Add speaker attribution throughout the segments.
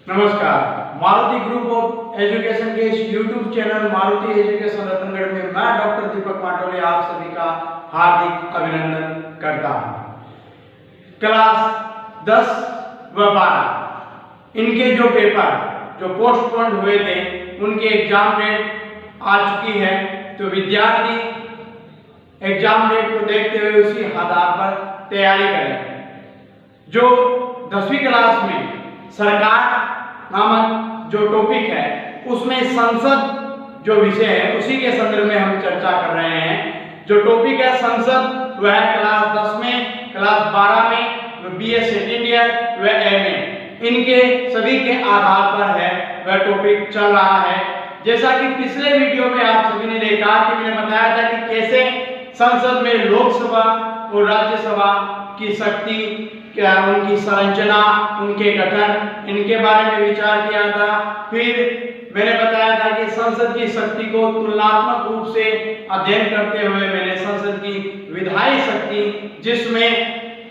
Speaker 1: नमस्कार। Maruti group of education के इस YouTube channel Maruti education Ratangarh में मैं डॉक्टर दीपक माटोले आप सभी का हार्दिक अभिनंदन करता हूं। क्लास 10 व 12 इनके जो पेपर जो पोस्टपोन्ड हुए थे उनकी एग्जाम डेट आ चुकी है, तो विद्यार्थी एग्जाम डेट को देखते हुए उसी आधार पर तैयारी करें। जो 10वीं क्लास में सरकार नामक जो टॉपिक है उसमें संसद जो विषय है उसी के संदर्भ में हम चर्चा कर रहे हैं। जो टॉपिक है संसद वह क्लास 10 में, क्लास 12 में, बीए सेकेंड ईयर व एमए इनके सभी के आधार पर है वह टॉपिक चल रहा है। जैसा कि पिछले वीडियो में आप सभी ने देखा कि मैंने बताया था कि कैसे संसद में लोकसभा और राज्यसभा की शक्ति, क्या उनकी संरचना, उनके गठन, इनके बारे में विचार किया था। फिर मैंने बताया था कि संसद की शक्ति को तुलनात्मक रूप से अध्ययन करते हुए मैंने संसद की विधायी शक्ति, जिसमें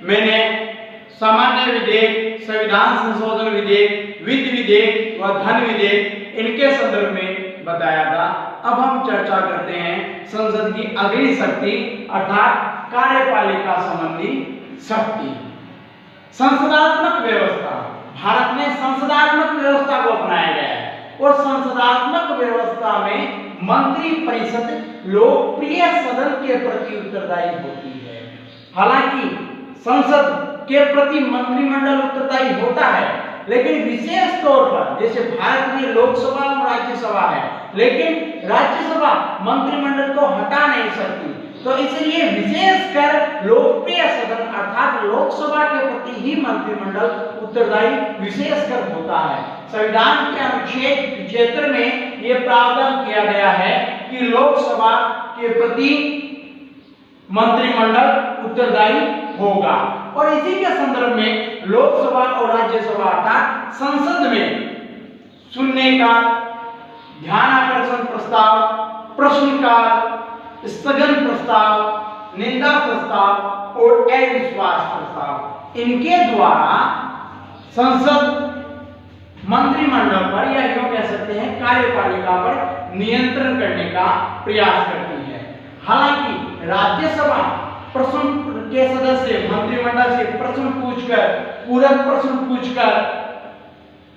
Speaker 1: मैंने सामान्य विधेयक, संविधान संशोधन विधेयक, वित्त विधेयक व धन विधेयक इनके संदर्भ में बताया था। अब हम चर्चा करते हैं संसद की अगली शक्ति अर्थात कार्यपालिका संबंधी शक्ति। संसदात्मक व्यवस्था, भारत में संसदात्मक व्यवस्था को अपनाया गया है और संसदात्मक व्यवस्था में मंत्री परिषद लोकप्रिय सदन के प्रति उत्तरदायी होती है। हालांकि संसद के प्रति मंत्रिमंडल उत्तरदायी होता है, लेकिन विशेष तौर पर जैसे भारत में लोकसभा और राज्यसभा है, लेकिन राज्यसभा मंत्रिमंडल को हटा नहीं सकती, तो इसलिए विशेषकर लोकप्रिय सदन अर्थात लोकसभा के प्रति ही मंत्रिमंडल उत्तरदायी विशेषकर होता है। संविधान के अनुच्छेद 75 में यह प्रावधान किया गया है कि लोकसभा के प्रति मंत्रिमंडल उत्तरदायी होगा। और इसी के संदर्भ में लोकसभा और राज्यसभा अर्थात संसद में शून्यकाल, ध्यान आकर्षण प्रस्ताव, प्रश्नकाल, स्थगन प्रस्ताव, निंदा प्रस्ताव और अविश्वास प्रस्ताव इनके द्वारा संसद मंत्रिमंडल पर या यूं कह सकते हैं कार्यपालिका पर नियंत्रण करने का प्रयास करती है। हालांकि राज्यसभा प्रश्न के सदस्य मंत्रिमंडल से प्रश्न पूछकर, पूरक प्रश्न पूछकर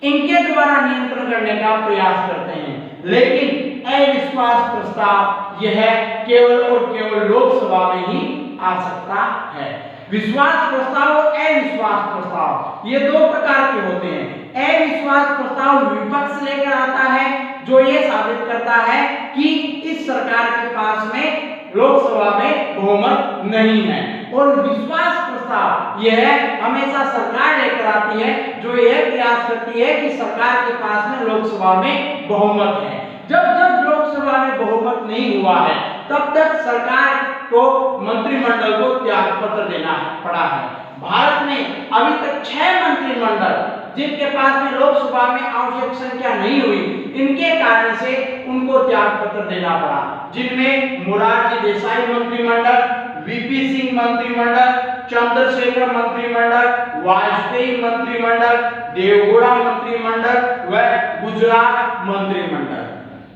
Speaker 1: इनके द्वारा नियंत्रण करने का प्रयास करते हैं, लेकिन अविश्वास प्रस्ताव यह केवल और केवल लोकसभा में ही आ सकता है। विश्वास प्रस्ताव और अविश्वास प्रस्ताव ये दो प्रकार के होते हैं। अविश्वास प्रस्ताव विपक्ष लेकर आता है जो ये साबित करता है कि इस सरकार के पास में लोकसभा में बहुमत नहीं है, और विश्वास प्रस्ताव यह हमेशा सरकार लेकर आती है जो यह प्रयास करती है कि सरकार के पास में लोकसभा में बहुमत है। जब जब लोकसभा में बहुमत नहीं हुआ है तब तक सरकार को मंत्रिमंडल को त्याग पत्र देना पड़ा है। भारत में अभी तक 6 मंत्रिमंडल जिनके पास में लोकसभा में आवश्यक संख्या नहीं हुई, इनके कारण से उनको त्याग पत्र देना पड़ा, जिनमें मोरारजी देसाई मंत्रिमंडल, वीपी सिंह मंत्रिमंडल, चंद्रशेखर मंत्रिमंडल, वाजपेयी मंत्रिमंडल, देवगौड़ा मंत्रिमंडल व गुजरात मंत्रिमंडल।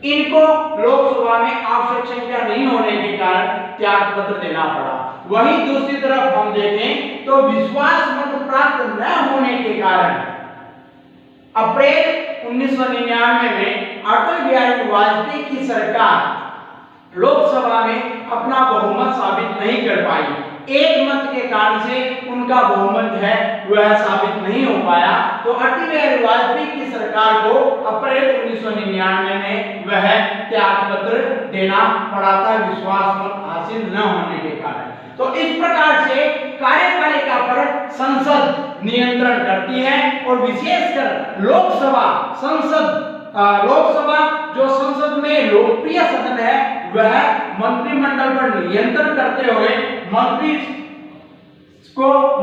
Speaker 1: इनको लोकसभा में आवश्यक संख्या नहीं होने के कारण त्याग पत्र देना पड़ा। वहीं दूसरी तरफ हम देखें तो विश्वास मत प्राप्त न होने के कारण अप्रैल 1999 में अटल बिहारी वाजपेयी की सरकार लोकसभा में अपना बहुमत साबित नहीं कर पाई। एक मत के कारण से उनका बहुमत है वह साबित नहीं हो पाया, तो अटल बिहारी वाजपेयी की सरकार को अप्रैल 1999 में वह त्याग पत्र देना पड़ा था विश्वास मत हासिल न होने के कारण। तो इस प्रकार से कार्यपालिका पर संसद नियंत्रण करती है और विशेषकर लोकसभा जो संसद में लोकप्रिय सदन है वह मंत्रिमंडल पर नियंत्रण करते हुए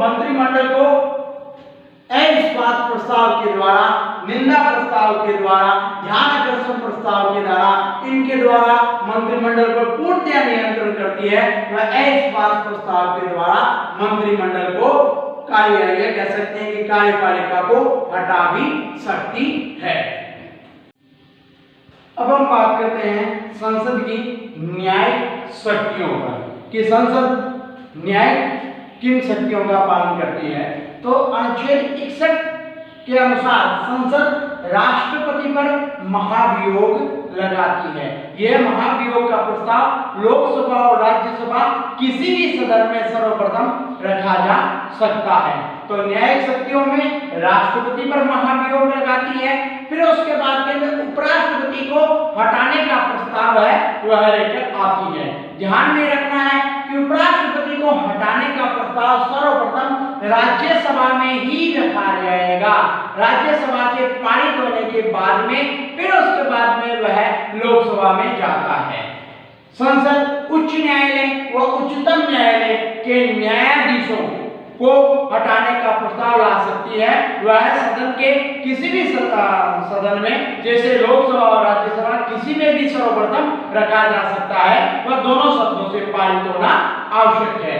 Speaker 1: मंत्रिमंडल को अविश्वास प्रस्ताव के द्वारा, निंदा प्रस्ताव के द्वारा, ध्यान आकर्षण प्रस्ताव के द्वारा, इनके द्वारा मंत्रिमंडल पर पूर्णतः नियंत्रण करती है। वह अविश्वास प्रस्ताव के द्वारा मंत्रिमंडल को या कह सकते हैं कि कार्यपालिका को हटा भी सकती है। अब हम बात करते हैं संसद की न्यायिक शक्तियों पर कि संसद न्यायिक किन शक्तियों का पालन करती है। तो अनुच्छेद 61 के अनुसार संसद राष्ट्रपति पर महाभियोग लगाती है। यह महाभियोग का प्रस्ताव लोकसभा और राज्यसभा किसी भी सदन में सर्वप्रथम रखा जा सकता है। तो न्यायिक शक्तियों में राष्ट्रपति पर महाभियोग लगाती है, फिर उसके बाद के अंदर उपराष्ट्रपति को हटाने का प्रस्ताव है वह लेकर आती है। ध्यान में रखना है कि उपराष्ट्रपति को हटाने का प्रस्ताव सर्वप्रथम राज्यसभा में ही रखा जाएगा। राज्यसभा से पारित होने के बाद में फिर उसके बाद में वह लोकसभा में जाता है। संसद उच्च न्यायालय व उच्चतम न्यायालय के न्यायाधीशों को हटाने का प्रस्ताव ला सकती है। वह सदन के किसी भी सदन में, जैसे लोकसभा और राज्यसभा, किसी में भी सर्वप्रथम रखा जा सकता है। वह दोनों सदनों से पारित होना आवश्यक है।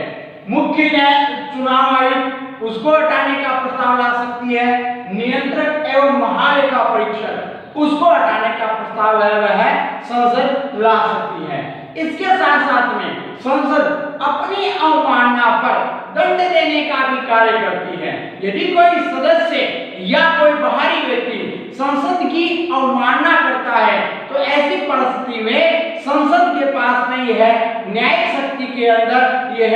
Speaker 1: मुख्य न्याय चुनाव आयोग उसको हटाने का प्रस्ताव ला सकती है। नियंत्रक एवं महालेखा परीक्षक उसको हटाने का प्रस्ताव है वह संसद ला सकती है। इसके साथ साथ में संसद अपनी अवमानना पर दंड देने का भी कार्य करती है। यदि कोई सदस्य या कोई बाहरी व्यक्ति संसद की अवमानना करता है तो ऐसी परिस्थिति में संसद के पास में यह न्यायिक शक्ति के अंदर यह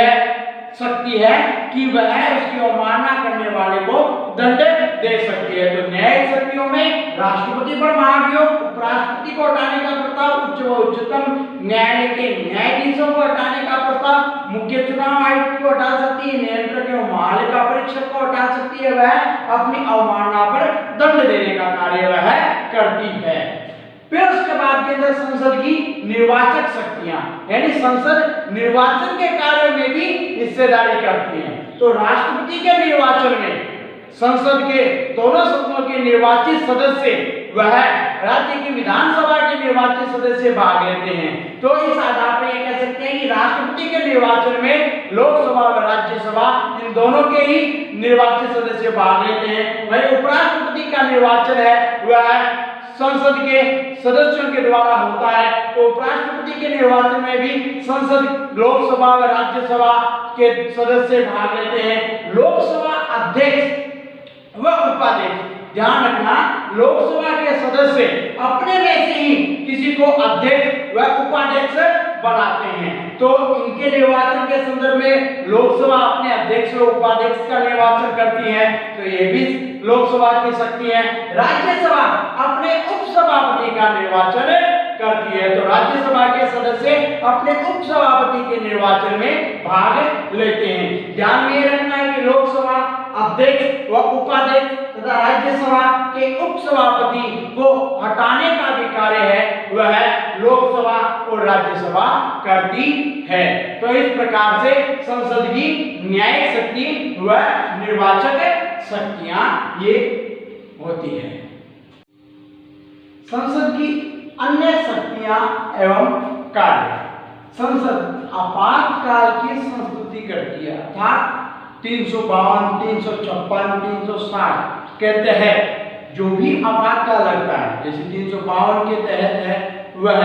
Speaker 1: शक्ति है कि वह उसकी अवमानना करने वाले को दंड दे सकती है। तो न्यायिक शक्तियों में राष्ट्रपति पर महाभियोग, उपराष्ट्रपति को हटाने का प्रस्ताव, उच्च व उच्चतम न्यायालय के न्यायाधीशों को हटाने का प्रस्ताव, मुख्य चुनाव आयुक्त को हटा सकती है, नियंत्रक एवं महालेखा परीक्षक को हटा सकती है। वह अपनी अवमानना पर दंड देने का कार्य वह करती है। फिर उसके बाद के अंदर संसद की निर्वाचक शक्तियां, यानी संसद निर्वाचन के कार्य में भी हिस्सेदारी करती है। तो राष्ट्रपति के निर्वाचन में संसद के दोनों सदनों के निर्वाचित सदस्य वह राज्य की विधानसभा के निर्वाचित सदस्य भाग लेते हैं। तो इस आधार पर यह कह सकते हैं कि राष्ट्रपति के निर्वाचन में लोकसभा और राज्यसभा इन दोनों के ही निर्वाचित सदस्य भाग लेते हैं। वही उपराष्ट्रपति का निर्वाचन है वह संसद के सदस्यों के द्वारा होता है। तो उपराष्ट्रपति के निर्वाचन में भी संसद, लोकसभा और राज्यसभा के सदस्य भाग लेते हैं। लोकसभा अध्यक्ष व उपाध्यक्ष, ध्यान रखना, लोकसभा के सदस्य अपने में से ही किसी को अध्यक्ष व उपाध्यक्ष बनाते हैं। तो इनके निर्वाचन के संदर्भ में लोकसभा अपने अध्यक्ष व उपाध्यक्ष का निर्वाचन करती है। तो ये भी लोकसभा की शक्ति है। राज्यसभा अपने उपसभापति का निर्वाचन करती है। तो राज्यसभा के सदस्य अपने उपसभापति के निर्वाचन में भाग लेते हैं। ध्यान में रखना है कि लोकसभा अध्यक्ष व उपाध्यक्ष तथा राज्यसभा के उपसभापति को हटाने का भी कार्य है वह लोकसभा और राज्यसभा करती है। तो इस प्रकार से संसद की न्यायिक शक्ति व निर्वाचक शक्तियां ये होती है। संसद की अन्य शक्तियां एवं कार्य, संसद आपातकाल की संस्तुति करती है। अर्थात 352, 356, 360 के तहत जो भी आपातकाल लगता है, जैसे 352 के तहत है वह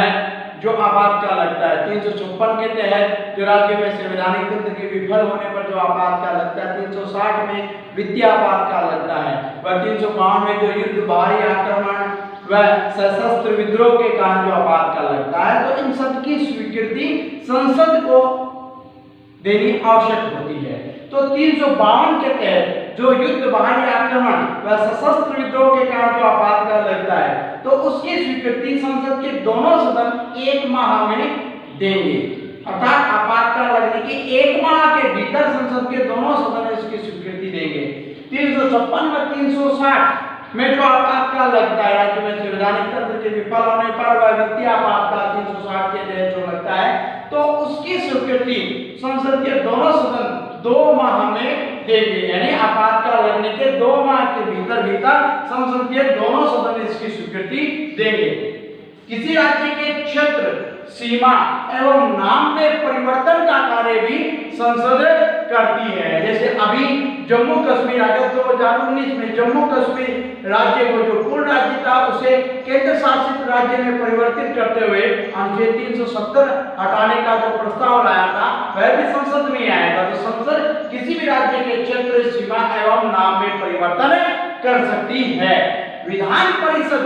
Speaker 1: जो आपातकाल लगता है, 356 के तहत जो राज्य में संवैधानिक तंत्र के विफल होने पर जो आपातकाल लगता है, 360 में वित्तीय आपातकाल लगता है, वह 352 में जो युद्ध, बाहरी आक्रमण व सशस्त्र विद्रोह के कारण जो आपातकाल लगता है। तो इन सब की स्वीकृति संसद को देनी आवश्यक होती है। तो 352 के तहत जो युद्ध, बाहरी आक्रमण व सशस्त्र विद्रोह के कारण जो आपातकाल लगता है तो उसकी स्वीकृति संसद के दोनों सदन 1 माह में देंगे। अर्थात आपातकाल लगने के 1 माह के भीतर संसद के दोनों सदन इसकी स्वीकृति देंगे। 356 व 360 में जो आपातकाल लगता है, राज्य में संवैधानिक तंत्र के विफल होने पर वह वित्तीय आपातकाल 360 के तहत जो लगता है तो उसकी स्वीकृति संसद के दोनों सदन 2 माह में देंगे। यानी आपातकाल लगने के 2 माह के भीतर संसद के दोनों सदन इसकी स्वीकृति देंगे। किसी राज्य के क्षेत्र, सीमा एवं नाम में परिवर्तन का कार्य भी संसद करती है। जैसे अभी जम्मू कश्मीर अगस्त 2019 में जम्मू कश्मीर राज्य को जो पूर्ण राज्य था उसे केंद्र शासित राज्य में परिवर्तित करते हुए अनुच्छेद 370 हटाने का जो प्रस्ताव लाया था वह भी संसद में आया था। तो संसद किसी भी राज्य के क्षेत्र, सीमा एवं नाम में परिवर्तन कर सकती है। विधान परिषद,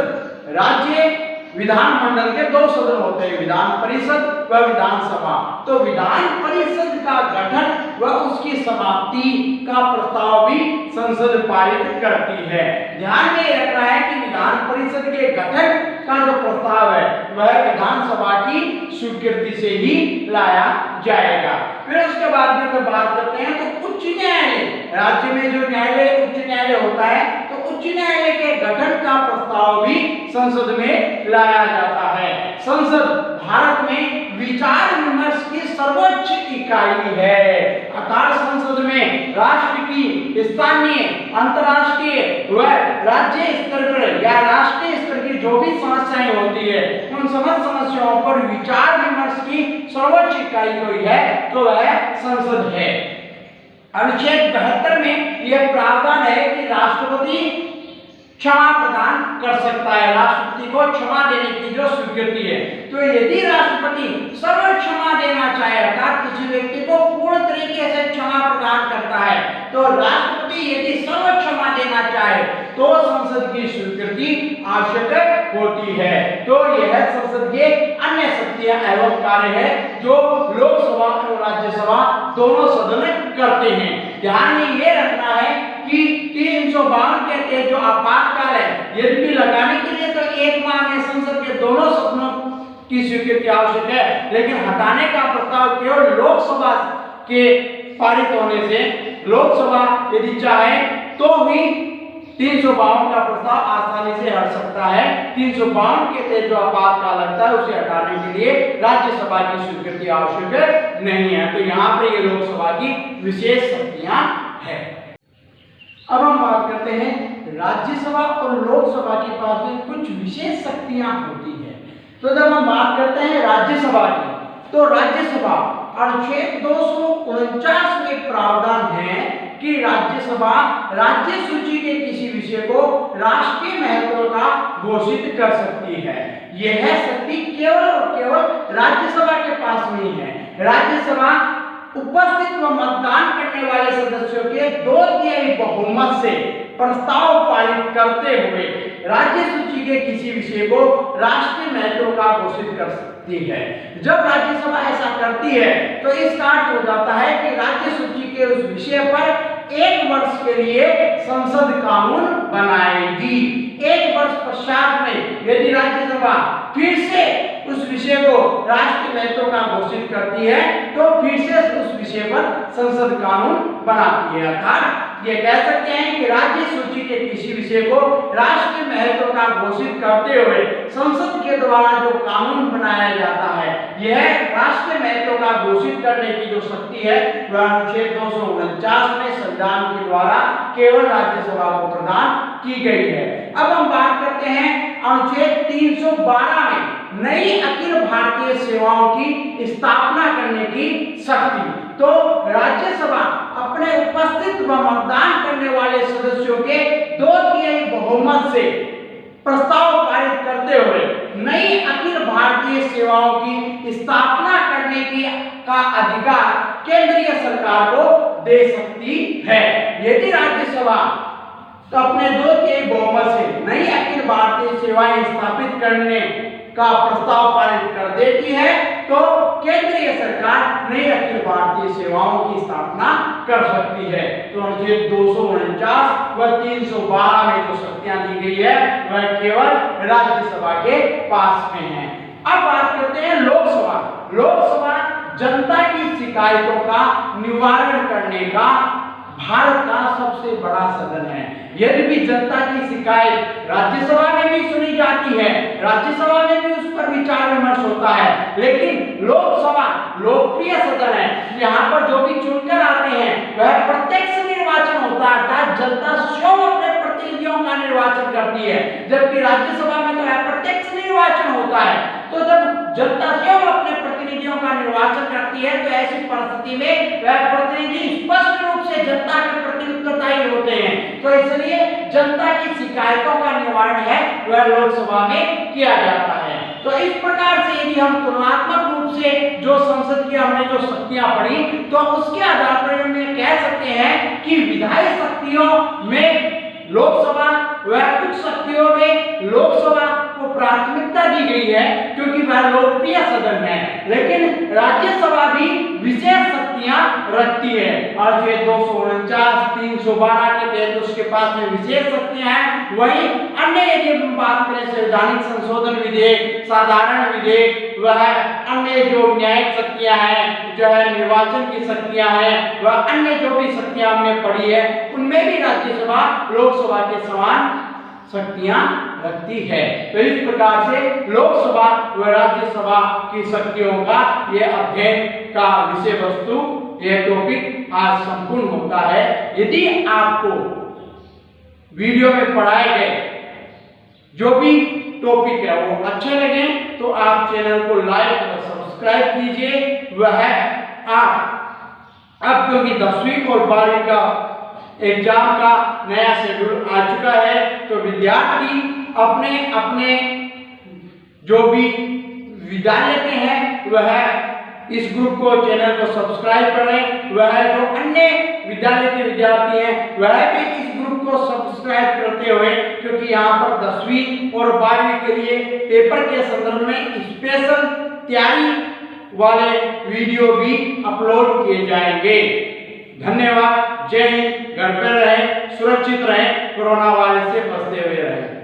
Speaker 1: राज्य विधानमंडल के दो सदन होते हैं, विधान परिषद व विधानसभा। तो विधान परिषद का गठन व उसकी समाप्ति का प्रस्ताव भी संसद पारित करती है। ध्यान में रखना है कि विधान परिषद के गठन का जो प्रस्ताव है वह विधानसभा की स्वीकृति से ही लाया जाएगा। फिर उसके बाद में अगर बात करते हैं तो उच्च न्यायालय, राज्य में जो न्यायालय उच्च न्यायालय होता है तो उच्च न्यायालय के गठन का प्रस्ताव भी संसद में लाया जाता है। संसद भारत में विचार विमर्श की सर्वोच्च इकाई है। अर्थात संसद में राष्ट्र की स्थानीय, अंतर्राष्ट्रीय व राज्य स्तर पर या राष्ट्रीय स्तर की जो भी समस्याएं होती है उन समस्त समस्याओं पर विचार विमर्श की सर्वोच्च इकाई कोई है तो वह संसद है। अनुच्छेद 72 में यह प्रावधान है कि राष्ट्रपति क्षमा प्रदान कर सकता है, राष्ट्रपति को क्षमा देने की जो स्वीकृति है। तो यदि राष्ट्रपति सर्व क्षमा देना चाहे अर्थात किसी व्यक्ति को पूर्ण तरीके से क्षमा प्रदान करता है तो राष्ट्रपति यदि सर्व क्षमा देना चाहे तो संसद की स्वीकृति आवश्यक होती है। तो यह संसद के अन्य शक्तियां एवं कार्य है जो लोकसभा और राज्यसभा दोनों सदन करते हैं। ध्यान में ये रखना है कि 352 के तहत जो आपातकाल है यदि भी लगाने के लिए तो 1 माह में संसद के दोनों सदनों की स्वीकृति आवश्यक है, लेकिन हटाने का प्रस्ताव केवल लोकसभा के पारित होने से लोकसभा यदि चाहे तो भी 352 का प्रस्ताव आसानी से हट सकता है। 352 के तहत जो आपातकाल लगता है उसे हटाने के लिए राज्यसभा की स्वीकृति आवश्यक नहीं है। तो यहाँ पर ये लोकसभा की विशेष शक्तियां हैं। अब हम बात करते हैं राज्यसभा और लोकसभा के पास में कुछ विशेष शक्तियां होती है। तो जब हम बात करते हैं राज्यसभा की तो राज्यसभा अनुच्छेद 249 में प्रावधान है कि राज्यसभा राज्य सूची के किसी विषय को राष्ट्रीय महत्व का घोषित कर सकती है। यह शक्ति केवल और केवल राज्यसभा के पास में ही है। राज्यसभा उपस्थित व मतदान करने वाले सदस्यों के 2/3 बहुमत से प्रस्ताव पारित करते हुए राज्य सूची के किसी विषय को राष्ट्रीय महत्व का घोषित कर सकती है। जब राज्यसभा ऐसा करती है तो इसका अर्थ हो जाता है कि राज्य सूची के उस विषय पर 1 वर्ष के लिए संसद कानून बनाएगी। 1 वर्ष पश्चात में यदि राज्यसभा फिर से उस विषय को राष्ट्रीय महत्व का घोषित करती है तो फिर से उस विषय पर संसद कानून बनाती है। अर्थात ये कह सकते हैं कि राज्य सूची के किसी विषय को राष्ट्रीय महत्व का घोषित करते हुए संसद के द्वारा जो कानून बनाया जाता है यह राष्ट्रीय महत्व का घोषित करने की जो शक्ति है वह अनुच्छेद 249 में संविधान के द्वारा केवल राज्यसभा को प्रदान की गई है। अब हम बात करते हैं अनुच्छेद 312 में नई अखिल भारतीय सेवाओं की स्थापना करने की शक्ति। तो राज्यसभा अपने उपस्थित व मतदान करने वाले सदस्यों के 2/3 बहुमत से प्रस्ताव पारित करते हुए नई अखिल भारतीय सेवाओं की स्थापना करने की का अधिकार केंद्रीय सरकार को दे सकती है। यदि राज्यसभा तो अपने 2/3 बहुमत से नई अखिल भारतीय सेवाएं स्थापित करने का प्रस्ताव पारित कर देती है तो केंद्रीय सरकार नई अखिल भारतीय सेवाओं की स्थापना कर सकती है। तो अनुच्छेद 249 व 312 में जो शक्तियां दी गई है वह केवल राज्यसभा के पास में है। अब बात करते हैं लोकसभा। लोकसभा जनता की शिकायतों का निवारण करने का भारत का सबसे बड़ा सदन है। यदि भी जनता की शिकायत राज्यसभा में भी सुनी जाती है, राज्यसभा में भी उस पर विचार विमर्श होता है, लेकिन लोकसभा लोकप्रिय सदन है। यहाँ पर जो भी चुनकर आते हैं वह प्रत्यक्ष निर्वाचन होता है अर्थात जनता स्वयं अपने प्रतिनिधियों का निर्वाचन करती है, जबकि राज्यसभा में तो अप्रत्यक्ष निर्वाचन होता है। तो जब जनता स्वयं अपने प्रतिनिधियों का निर्वाचन करती है तो ऐसी परिस्थिति में वह प्रतिनिधि स्पष्ट रूप से जनता
Speaker 2: तो इसलिए जनता की शिकायतों का निवारण है वह लोकसभा में किया जाता है। तो इस प्रकार से यदि हम तुलनात्मक रूप से जो संसद की हमने जो शक्तियां पढ़ी तो उसके आधार पर हम ये कह सकते हैं कि विधायी शक्तियों में लोकसभा व कुछ शक्तियों में लोकसभा को प्राथमिकता दी गई है क्योंकि वह लोकप्रिय सदन है, लेकिन राज्यसभा भी विशेष शक्तियां रखती है। अनुच्छेद 249 312 के तहत उसके पास में विशेष शक्तियां हैं। वहीं अन्य यदि हम बात करें संवैधानिक संशोधन विधेयक, साधारण विधेयक, वह अन्य जो न्यायिक शक्तियां हैं, जो है निर्वाचन की शक्तियां हैं, वह अन्य जो भी शक्तियां हमने पढ़ी है उनमें भी राज्यसभा लोकसभा के समान शक्तियां रखती है। तो इस प्रकार से लोकसभा व राज्यसभा की शक्तियों का यह अध्ययन का विषय वस्तु, यह टॉपिक आज संपूर्ण होता है। यदि आपको वीडियो में पढ़ाए गए जो भी टॉपिक है वो अच्छे लगे तो आप चैनल को लाइक और सब्सक्राइब कीजिए। वह आप अब क्योंकि 10वीं और 12वीं का एग्जाम का नया शेड्यूल आ चुका है तो विद्यार्थी अपने अपने जो भी विद्यालय के हैं वह इस ग्रुप को चैनल को सब्सक्राइब करें। वह जो अन्य विद्यालय के विद्यार्थी हैं वह भी इस ग्रुप को सब्सक्राइब करते हुए, क्योंकि यहाँ पर 10वीं और 12वीं के लिए पेपर के संदर्भ में स्पेशल तैयारी वाले वीडियो भी अपलोड किए जाएंगे। धन्यवाद। जय हिंद। घर पर रहें, सुरक्षित रहें, कोरोना वायरस से बचते हुए रहें।